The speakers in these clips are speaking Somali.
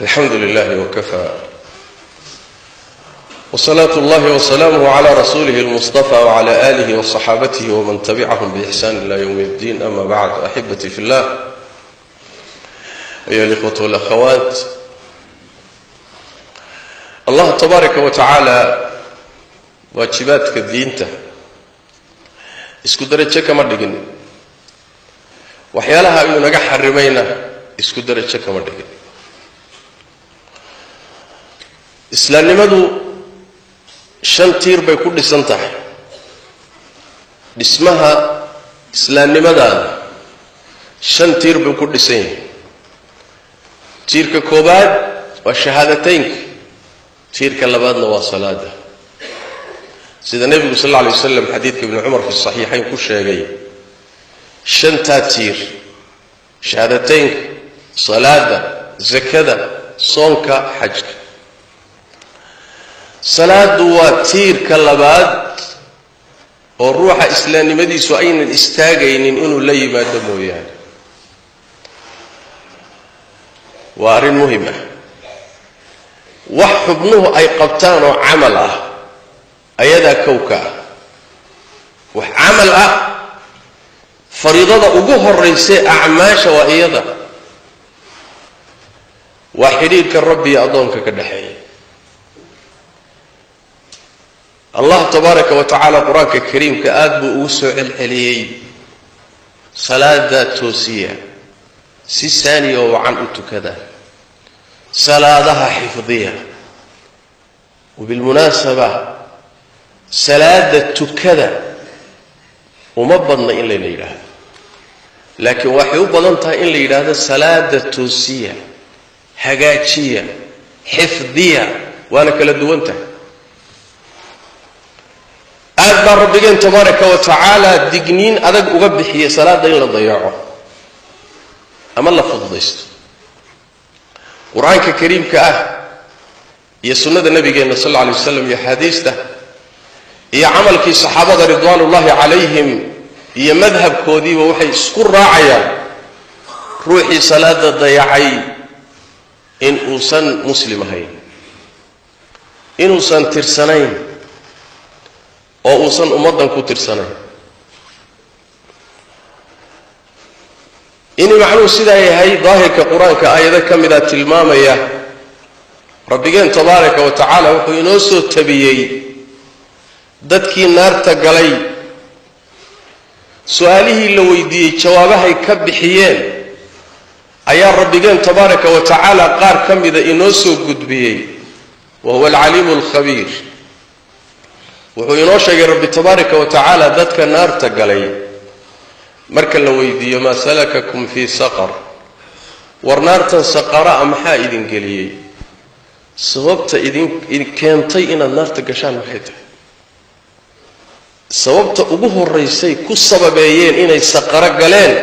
الحمد لله وكفى وصلاة الله وسلامه على رسوله المصطفى وعلى آله وصحابته ومن تبعهم بإحسان إلى يوم الدين. أما بعد، أحبتي في الله، أيها الإخوة والأخوات، الله تبارك وتعالى واجباتك دينته isku darajo kama dhigin, waxyaalaha ayuu naga xarimayna isku darajo kama dhigin. islaamnimadu shan tiir bay ku dhisan tahay. dhismaha islaamnimada shan tiir bay ku dhisan yahay. tiirka koobaad waa shahaadateynka, tiirka labaadna waa salaada. sida nabigu sallallahu alayhi wasallam xadiidka ibn Umar fi sahihayn ku sheegay, shanta tiir: shahaadateynka, salaada, zakada, soonka, xajka. salaadu waa tiirka labaad oo ruuxa islaamnimadiisu aynan istaagaynin inuu la yimaado mooyaane. waa arrin muhiim ah. wax xubnuhu ay qabtaan oo camal ah ayadaa kowka ah. wax camal ah, fariidada ugu horraysa acmaasha waa iyada. waa xidhiidhka rabbi iyo addoonka ka dhaxeeya. allah tabaaraka wa tacaala qur-aanka kariimka aad buu ugu soo celceliyey salaada toosiya, si saaniya oo wacan u tukada, salaadaha xifdiya. wabilmunaasaba salaada tukada uma badna in la yidhaahdo, laakiin waxay u badan tahay in la yidhaahdo salaada toosiya, hagaajiya, xifdiya. waana kala duwan tahay. aad baa rabbigeen tabaaraka wa tacaala digniin adag uga bixiyay salaada in la dayaco ama la fududaysto. qur-aanka kariimka ah iyo sunnada nabigeena sallallahu alayhi wasallam iyo xadiista iyo camalkii saxaabada ridwaanullaahi calayhim iyo madhabkoodiiba waxay isku raacayaan ruuxii salaada dayacay in uusan muslim ahayn, inuusan tirsanayn oo uusan ummadan ku tirsanayn. inuu macnuhu sidaa yahay daahirka qur-aanka aayado ka mida tilmaamaya. rabbigeen tabaaraka wa tacaala wuxuu inoo soo tabiyey dadkii naarta galay, su-aalihii la weydiiyey jawaabahay ka bixiyeen ayaa rabbigeen tabaaraka wa tacaala qaar ka mida inoo soo gudbiyey. wa huwa alcaliimu alkhabiir. wuxuu inoo sheegay rabbi tabaaraka wa tacaala dadka naarta galay marka la weydiiyo maa salakakum fii saqar, war naartan saqara maxaa idin geliyey? sababta idin keentay inaad naarta gashaan maxay tahay? sababta ugu horaysay ku sababeeyeen inay saqara galeen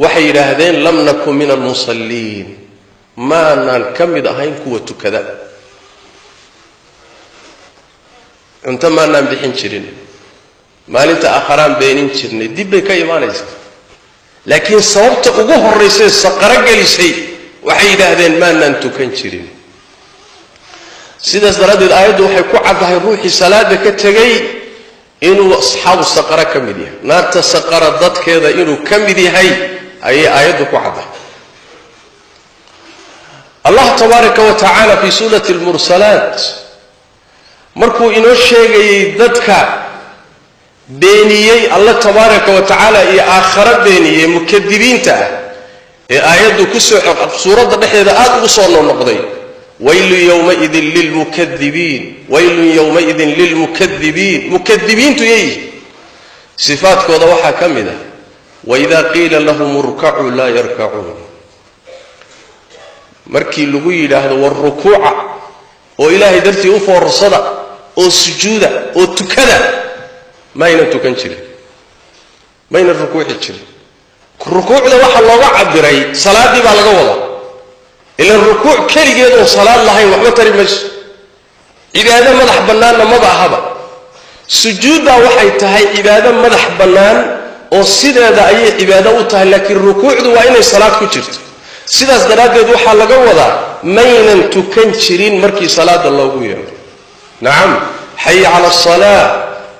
waxay yidhaahdeen lam nakun min almusalliin, maanaan ka mid ahayn kuwa tukada. cunto maanaan bixin jirin, maalinta aakharaan beenin jirnay. dib bay ka imaanaysaa. laakiin sababta ugu horraysay saqaro gelisay waxay yidhaahdeen maanaan tukan jirin. sidaas daraaddeed aayaddu waxay ku caddahay ruuxii salaada ka tegay inuu asxaabu saqara ka mid yahay, naarta saqara dadkeeda inuu ka mid yahay ayay aayaddu ku caddahay. allah tabaaraka wa tacaala fii suurati almursalaat markuu inoo sheegayey dadka beeniyey alla tabaaraka wa tacaala iyo aakhara beeniyey mukadibiinta ah ee aayaddu suuradda dhexdeeda aad ugu soo noqnoqday. waylun yowmaidin lilmukadibiin, waylun yowmaidin lilmukadibiin. mukadibiintu yeeyihi sifaadkooda waxaa ka mid ah waidaa qiila lahum urkacuu laa yarkacuun. markii lagu yidhaahdo war rukuuca oo ilaahay dartii u foorsada oo sujuuda oo tukada, maynan tukan jirin, maynan rukuuci jirin. rukuucda waxaa looga cabiray salaadii baa laga wadaa. ilaan rukuuc keligeed oo salaad lahayn waxba tari mayso. cibaado madax bannaanna maba ahaba. sujuuddaa waxay tahay cibaado madax bannaan oo sideeda ayay cibaado u tahay, laakiin rukuucdu waa inay salaad ku jirto. sidaas daraaddeed waxaa laga wadaa maynan tukan jirin markii salaada loogu yeero. nacam, xay cala asalaa,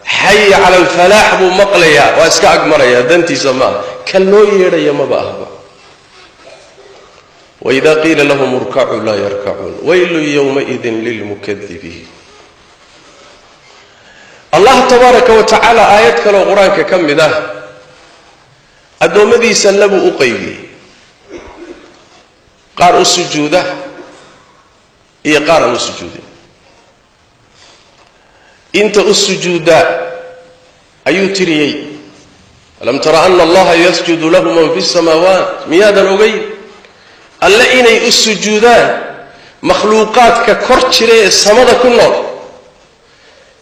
xay cala alfalaax buu maqlayaa, waa iska agmarayaa, dantiisa maaha, kan loo yeedhaya maba ahba. waidaa qiila lahum urkacuu laa yarkacuun waylun yowmaidin lilmukadibiin. allah tabaaraka wa tacaala aayad kaloo qur-aanka ka mid ah addoommadiisa labuu u qaybiyey, qaar u sujuuda iyo qaar aan u sujuudin. inta u sujuuda ayuu tiriyey, alam tara ana allaha yasjudu lahu man fi samaawaat, miyaadan ogeyn alle inay u sujuudaan makhluuqaadka kor jira ee samada ku nool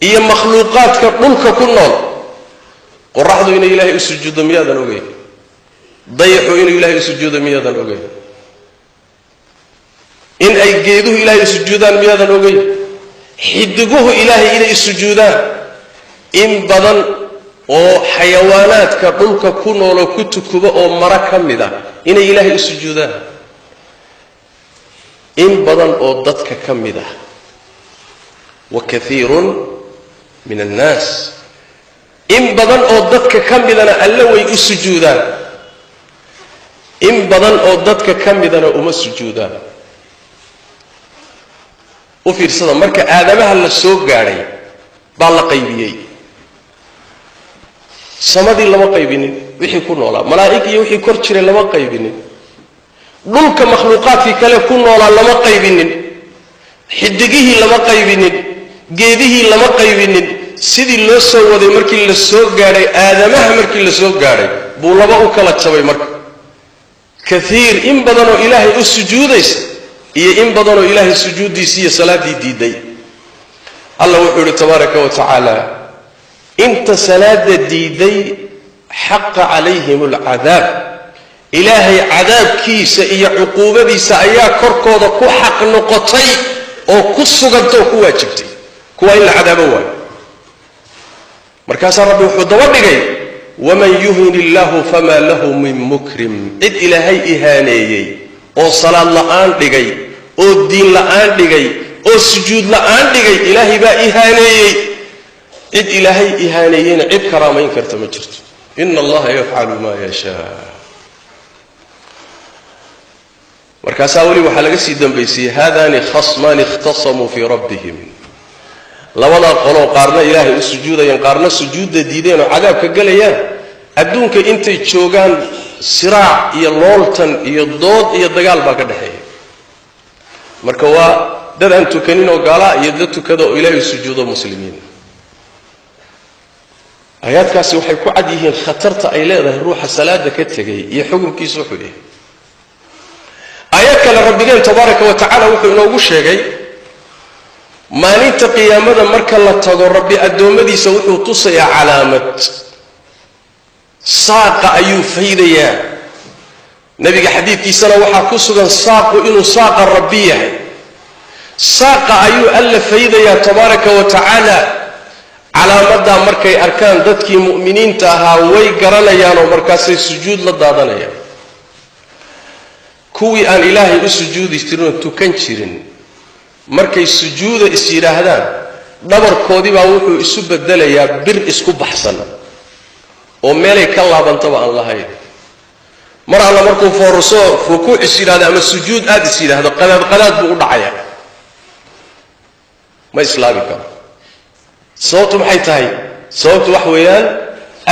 iyo makhluuqaadka dhulka ku nool. qoraxdu inay ilaahay u sujuuddo miyaadan ogeyn? dayaxu inuu ilaahay u sujuudo miyaadan ogeyn? in ay geeduhu ilaahay u sujuudaan miyaadan ogeyn? xidiguhu ilaahay inay u sujuudaan. in badan oo xayawaanaadka dhulka ku nooloo ku tukuba oo mara ka mid ah inay ilaahay u sujuudaan. in badan oo dadka ka mid ah, wa kaiirun min annaas, in badan oo dadka ka midana alle way u sujuudaan, in badan oo dadka ka midana uma sujuudaan. u fiirsada, marka aadamaha la soo gaadhay baa la qaybiyey. samadii lama qaybinin, wixii ku noolaa malaa'ig iyo wixii kor jiray lama qaybinin. dhulka makhluuqaadkii kale ku noolaa lama qaybinin. xidigihii lama qaybinin, geedihii lama qaybinin. sidii loo soo waday markii la soo gaadhay aadamaha markii la soo gaadhay buu laba u kala jabay. marka kaiir, in badanoo ilaahay u sujuudaysa iyo in badanoo ilaahay sujuuddiisii iyo salaaddii diiday. allah wuxuu yidhi tabaaraka wa tacaala, inta salaada diiday xaqa calayhim alcadaab, ilaahay cadaabkiisa iyo cuquubadiisa ayaa korkooda ku xaq noqotay oo ku suganta oo ku waajibtay. kuwa in la cadaabo waayo. markaasaa rabbi wuxuu daba dhigay, waman yuhin illaahu famaa lahu min mukrim. cid ilaahay ihaaneeyey oo salaad la'aan dhigay oo diin la'aan dhigay oo sujuud la'aan dhigay, ilaahay baa ihaaneeyey. cid ilaahay ihaaneeyeyna cid karaamayn karta ma jirto. ina allaha yafcalu maa yashaa. markaasaa weli waxaa laga sii dambaysiyey, haadaani khasmaani ikhtasamuu fii rabbihim. labadaa qoloo qaarna ilaahay u sujuudayaan, qaarna sujuudda diideen oo cadaabka gelayaan. adduunka intay joogaan siraac iyo looltan iyo dood iyo dagaal baa ka dhexeeya. marka waa dad aan tukanin oo gaalaa iyo dad tukada oo ilaahay sujuudo muslimiin. aayaadkaasi waxay ku cad yihiin khatarta ay leedahay ruuxa salaada ka tegay iyo xukunkiisa wuxuu yahay. aayad kale rabbigeen tabaaraka wa tacaala wuxuu inoogu sheegay, maalinta qiyaamada marka la tago rabbi addoommadiisa wuxuu tusayaa calaamad. saaqa ayuu faydayaa. nebiga xadiidkiisana waxaa ku sugan saaqu inuu saaqa rabbi yahay. saaqa ayuu alla faydayaa tabaaraka wa tacaala. calaamaddaa markay arkaan dadkii mu'miniinta ahaa way garanayaanoo markaasay sujuud la daadanayaan. kuwii aan ilaahay u sujuudi jirin oo tukan jirin markay sujuuda is yidhaahdaan, dhabarkoodii baa wuxuu isu bedelayaa bir isku baxsan oo meelay ka laabantaba aan lahayn. mar alla markuu foorso rukuuc is yidhahdo ama sujuud aad is yidhaahdo, qadaad buu u dhacayaa, ma islaabi karo. sababtu maxay tahay? sababtu wax weeyaan,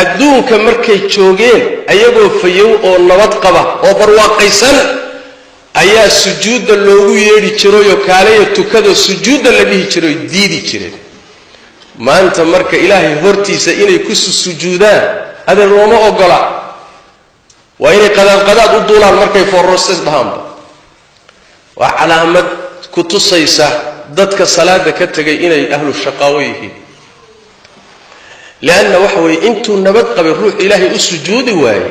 adduunka markay joogeen ayagoo fayow oo nabad qaba oo barwaaqaysan ayaa sujuudda loogu yeedhi jirayoo kaaleyo tukadoo sujuudda la dhihi jiray diidi jireen. maanta marka ilaahay hortiisa inay ku sujuudaan adeer looma ogola. waa inay qadaad u duulaan markay foororsays dhahaanba. waa calaamad ku tusaysa dadka salaada ka tegay inay ahlu shaqaawo yihiin. leanna waxa weeye intuu nabad qabay ruux ilaahay u sujuudi waaye,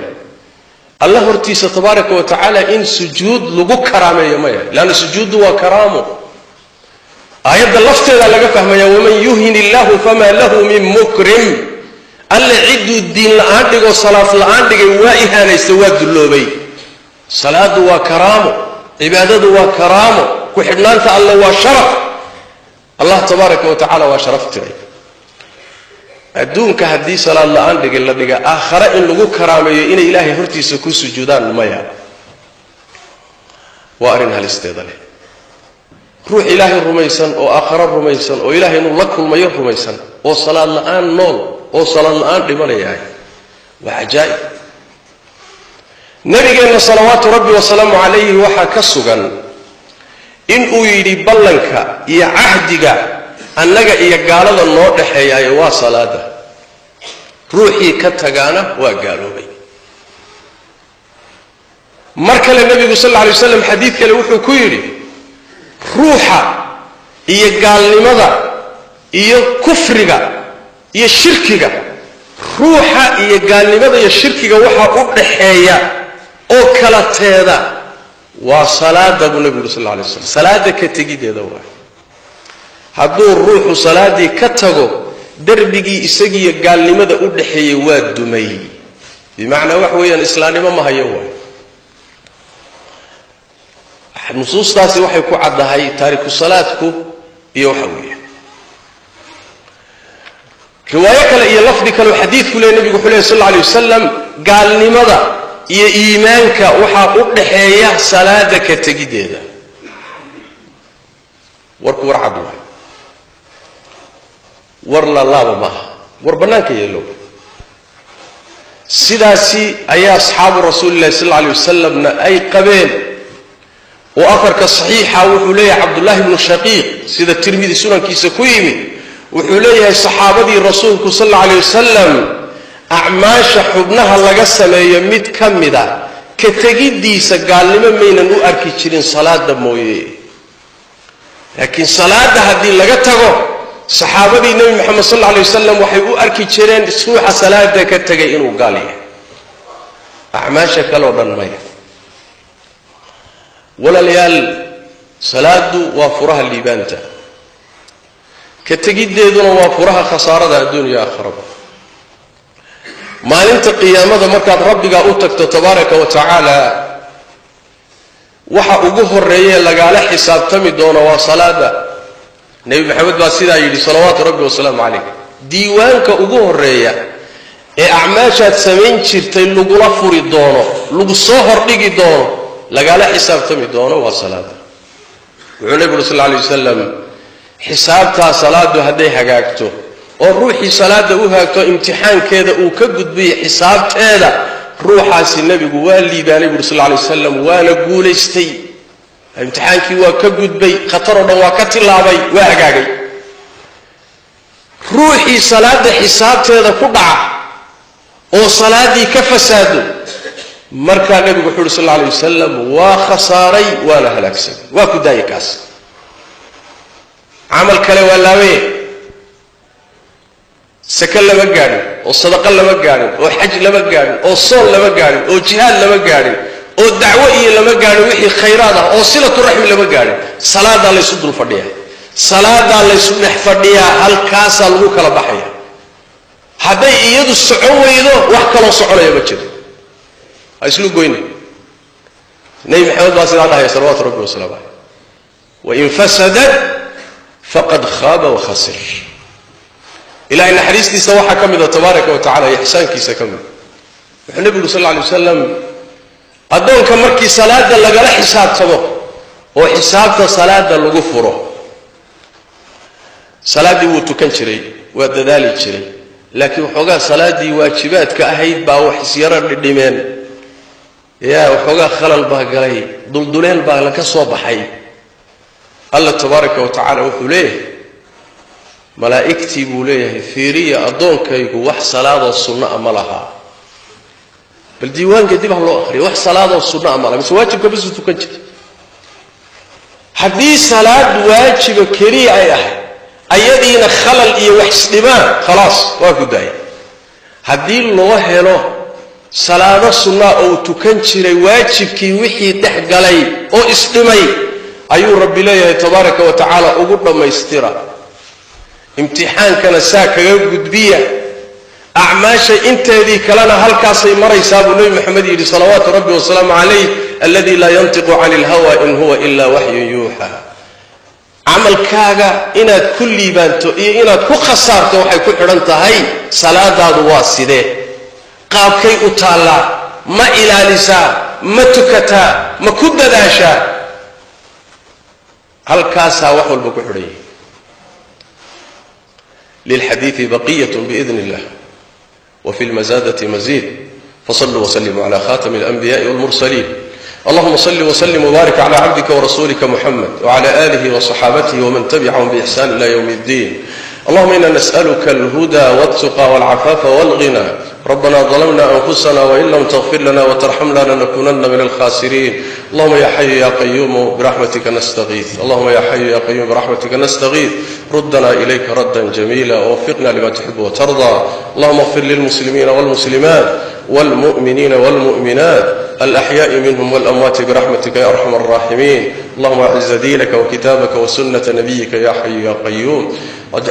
allah hortiisa tabaaraka wa tacaala in sujuud lagu karaameeyo maya. leanna sujuuddu waa karaamo. aayadda lafteeda laga fahmaya, waman yuhin illaahu famaa lahu min mukrim. alle cidduu diin la'aan dhigoo salaad la'aan dhigay waa ihaanaysta, waa dulloobay. salaadu waa karaamo, cibaadadu waa karaamo, كحبنانت الله وشرف الله تبارك وتعالى وشرفت لي أدونك هدي صلاة الله عندك اللي بقى آخر إن لقوا كرامة إن إلهي هرتي سكون سجودان مايا وأرنها الاستيضالي روح إلهي الرميسان أو آخر الرميسان أو إلهي نلك المير الرميسان أو صلاة الله آن نول أو صلاة الله آن لمن يعي وعجائب نبينا صلوات ربي وسلامه عليه وحا كسغان إن أيدي بلنك يا عهدك أنك يا قالوا النور دحيا waa salaada ruuxii ka tagana waa gaaloobay markale nabiga sallallahu alayhi wasallam xadiid kale wuxuu ku yiri ruuxa iyo gaalnimada iyo kufriga iyo shirkiga ruuxa iyo gaalnimada iyo shirkiga waxa u dhaxeeya oo kala teeda waa salaada nabiga sallallahu alayhi wasallam salaada ka tagideeda waa hadduu ruuxu salaadii ka tago darbigii isagiiyo gaalnimada u dhaxeeyay waa dumay bimaana wax weeyaan islaamnimo ma hayo waa nusuustaasi waxay ku cadahay taariku salaadku iyo waxa weeyaan riwaayo kale iyo lafdi kale xadiidku leeyahay nabigu sallallahu alayhi wasallam gaalnimada iyo iimaanka waxa u dhaxeeya salaada ka tagideeda warku warcad waa ورلا لا ما وربناك يلو سداسي أي أصحاب رسول الله صلى الله عليه وسلم أي قبيل وأخرك الصحيحة وحولي عبد الله بن الشقيق سيدة الترمذي سنن كيس كويمي وحولي صحابة الرسول صلى الله عليه وسلم أعماش حبنها الله قسم يميت كمدا كتجدي سقال لما مين نو أركيشين صلاة دمويه لكن صلاة هذه لقتها صحابتي النبي محمد صلى الله عليه وسلم وحي أركي جيران سوح صلاة كتجي إنه قال لي أعماش كلو ضنمية ولا ليال صلاة وافرها اللي بانتا كتجي دون وافرها خسارة الدنيا آخرة ما أنت قيامة مركز ربك أوتك تبارك وتعالى وحا أقوه الرئيه لقال حساب تمي دون وصلاة نبي محمد باسيدا يلي صلوات ربي وسلام عليه ديوانك ugu horeeya ee acmaashaad sameyn jirtay lagu la furi doono lagu soo hordhigi doono lagala xisaabtami doono waa salaada wuxuu nabiga sallallahu alayhi wasallam xisaabta salaadu haday hagaagto oo ruuxii salaada u haagto imtixaankeeda uu ka gudbiyo xisaabteeda ruuxaasi nabigu waa liibaanay sallallahu alayhi wasallam waana guuleystay امتحانكي وكجدبي خطر وكتلابي وهجاجي روحي صلاة حساب هذا كدعة وصلاتي كفساد مركا النبي محمد صلى الله عليه وسلم وخساري ولا هلاكسي وكداي كاس عمل كلا ولا وين سكن لما قارن والصدقه لما قارن والحج لما قارن والصوم لما قارن والجهاد لما قارن والدعوة لما قالوا وحي خيرات أو صلة الرحم لما قالوا صلاة الله يسدر فرديها صلاة الله يسمح فرديها هل كاسا لغوك لبحيها هذا يدو السعوة يدو وحكا لو سعوة يبجد أيسلو قويني نبي محمد باسل الله صلوات ربي وسلام عليه وإن فسدت فقد خاب وخسر إلى أن حديث دي سواحة كمدة تبارك وتعالى إحسان كيسا كمدة النبي صلى الله عليه وسلم أدونك مركي صلاة لغلا حساب تبو وحساب صلاة لغفره صلاة دي وتكن شري وددالي شري لكن وحوغا صلاة دي واجبات كأهيد با وحسيرا للدمان يا وحوغا خلال با قلي دلدلين با لك صوبحي الله تبارك وتعالى وحوليه ملائكتي بوليه فيريا أدونك يقول وح صلاة السنة أملها بالديوان قديم الله أخري وح صلاة والسنة أمالها بس واجب كبس وتكنش حديث صلاة واجب كريه أيدين خلل إيه وحسنما خلاص واجب داي حديث الله له صلاة السنة أو تكنش واجب كي وحي تحق علي أو استمي أيو رب الله تبارك وتعالى أقول ما يسترى امتحان كان ساكا قد بيه أعماش إنتهدي كلنا هل كاسي مري سابو النبي محمد صلوات ربي وسلام عليه الذي لا ينطق عن الهوى إن هو إلا وحي يوحى عمل كاغا إناد كل بانتو إناد كو خسارتو وحي كو حرنتا هاي صلاة دواسده قاب كي أطالا ما إلالسا ما تكتا ما كدداشا هل كاسا وحو البكحري للحديث بقية بإذن الله وفي المزادة مزيد فصلوا وسلموا على خاتم الأنبياء والمرسلين اللهم صل وسلم وبارك على عبدك ورسولك محمد وعلى آله وصحابته ومن تبعهم بإحسان إلى يوم الدين اللهم إنا نسألك الهدى والتقى والعفاف والغنى ربنا ظلمنا أنفسنا وإن لم تغفر لنا وترحمنا لنكونن من الخاسرين اللهم يا حي يا قيوم برحمتك نستغيث اللهم يا حي يا قيوم برحمتك نستغيث ردنا إليك ردا جميلا ووفقنا لما تحب وترضى اللهم اغفر للمسلمين والمسلمات والمؤمنين والمؤمنات الأحياء منهم والأموات برحمتك يا أرحم الراحمين اللهم أعز دينك وكتابك وسنة نبيك يا حي يا قيوم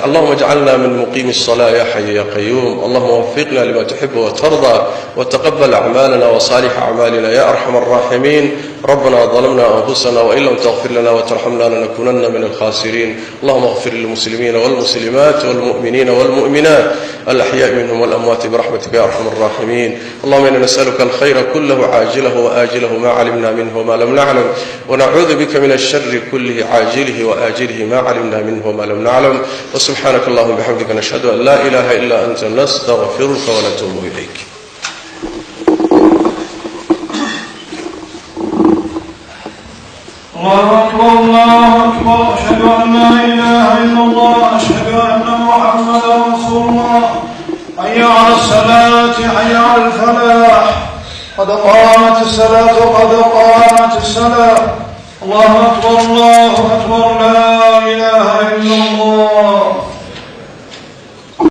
اللهم اجعلنا من مقيم الصلاة يا حي يا قيوم اللهم وفقنا لما تحب وترضى وتقبل أعمالنا وصالح أعمالنا يا أرحم الراحمين ربنا ظلمنا أنفسنا وإن لم تغفر لنا وترحمنا لنكونن من الخاسرين اللهم اغفر للمسلمين والمسلمات والمؤمنين والمؤمنات الأحياء منهم والأموات برحمتك يا أرحم الراحمين اللهم إنا نسألك الخير كله عاجله وآجله ما علمنا منه وما لم نعلم ونعوذ بك من الشر كله عاجله وآجله ما علمنا منه وما لم نعلم وسبحانك اللهم وبحمدك نشهد أن لا إله إلا أنت نستغفرك ونتوب إليك الله أكبر الله أكبر أشهد أن لا إله إلا الله أشهد أن محمدا رسول الله حي على الصلاة حي على الفلاح قد قامت الصلاة قد قامت الصلاة الله أكبر لا إله إلا الله